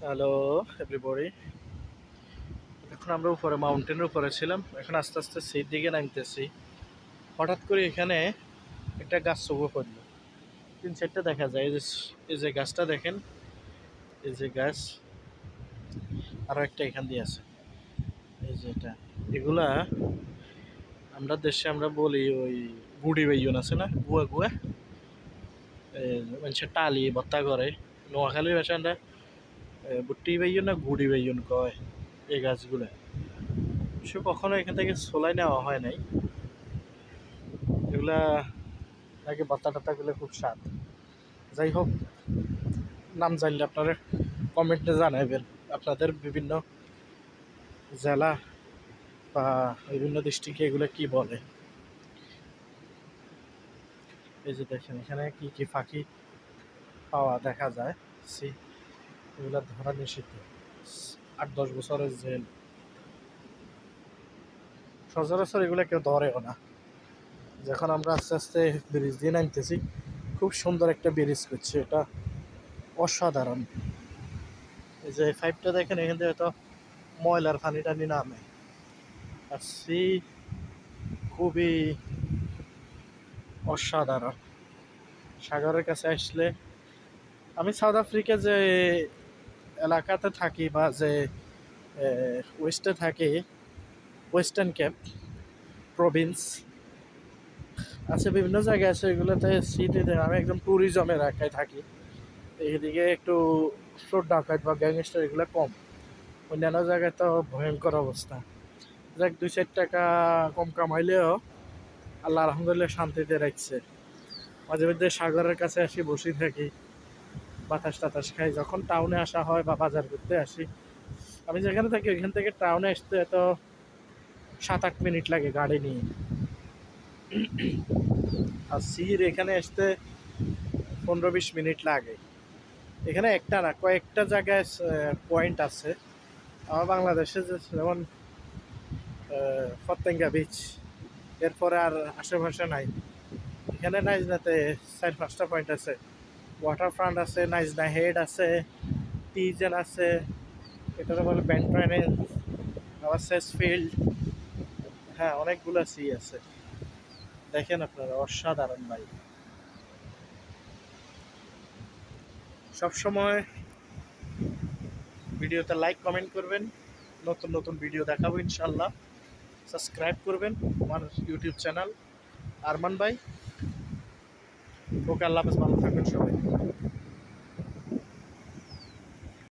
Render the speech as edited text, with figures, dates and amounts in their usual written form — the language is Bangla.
Hello everybody. এখন আমরা উপরে মাউন্টেনের উপরে ছিলাম, এখন আস্তে আস্তে সেই দিকে নামতেছি। হঠাৎ করে এখানে একটা গাছ চোখে পড়লো। 3-4টা দেখা যায়, এই যে গাছটা দেখেন, এই যে গাছ, আরও একটা এখান দিয়ে আছে, এই যে এটা। এগুলা আমরা দেশে আমরা বলি ওই গুড়ি বেগুন আছে না, গুয়া গুয়া, মানুষের টালি ভত্তা করে। নোয়াখালীর ভাষা আমরা বুট্টি বেগুন না গুড়ি বেগুন কয় এই গাছগুলা। সে কখনো এখান থেকে সোলাই নেওয়া হয় নাই। এগুলা নাকি বাত্তা টাত্তাগুলো খুব স্বাদ। যাই হোক, নাম জানলে আপনারা কমেন্টে জানাবেন আপনাদের বিভিন্ন জেলা বা বিভিন্ন ডিস্ট্রিক্টে এগুলো কি বলে। এই যে দেখেন এখানে কি কি পাখি পাওয়া দেখা যায়। সি এগুলা ধরা নিষিদ্ধ, 8-10 বছরের জেল। সচরাচর এগুলো কেউ ধরেও না। যখন আমরা আস্তে আস্তে ব্রিজ দিয়ে নামতেছি, খুব সুন্দর একটা ব্রিজ করছে, এটা অসাধারণ। এই যে 5টা দেখেন, এখান থেকে তো ময়লার পানি টানি নামে। আর সি খুবই অসাধারণ। সাগরের কাছে আসলে, আমি সাউথ আফ্রিকা যে এলাকাতে থাকি বা যে ওয়েস্টে থাকি, ওয়েস্টার্ন কেপ প্রভিন্স আছে, বিভিন্ন জায়গায় আছে, এগুলোতে সিটিতে আমি একদম ট্যুরিজম এলাকায় থাকি। এইদিকে একটু চোর ডাকাত বা গ্যাংস্টার এগুলো কম। অন্যান্য জায়গায় তো ভয়ঙ্কর অবস্থা। যাক, 2-4 টাকা কম কামাইলেও আল্লাহ আলহামদুলিল্লাহ শান্তিতে রাখছে। মাঝে মধ্যে সাগরের কাছে আসি, বসে থাকি, বাতাস টাতাস খাই। যখন টাউনে আসা হয় বা বাজার করতে আসি, আমি যেখানে থাকি ওইখান থেকে টাউনে আসতে এত 7-8 মিনিট লাগে গাড়ি নিয়ে। আর সির এখানে আসতে 15-20 মিনিট লাগে। এখানে একটা না, কয়েকটা জায়গায় পয়েন্ট আছে আমার বাংলাদেশে, যেমন ফতেঙ্গা বিচ, এরপরে আর আশেপাশে নাই। এখানে নাইজনাতে 4-5টা পয়েন্ট আছে, ওয়াটার ফ্রন্ট আছে, নাইজনা হেড আছে, টিজেন আছে, এটাতে বলে ব্যান্ট্রাইন, আবার সেসফিল্ড। হ্যাঁ, অনেকগুলো সি আছে। দেখেন আপনারা, অসাধারণ ভাই। সবসময় ভিডিওতে লাইক কমেন্ট করবেন, নতুন নতুন ভিডিও দেখাবো ইনশাল্লাহ। সাবস্ক্রাইব করবেন আমার ইউটিউব চ্যানেল আরমান ভাই। ওকে, আল্লাহ হাফেজ, ভালো থাকবেন সবাই।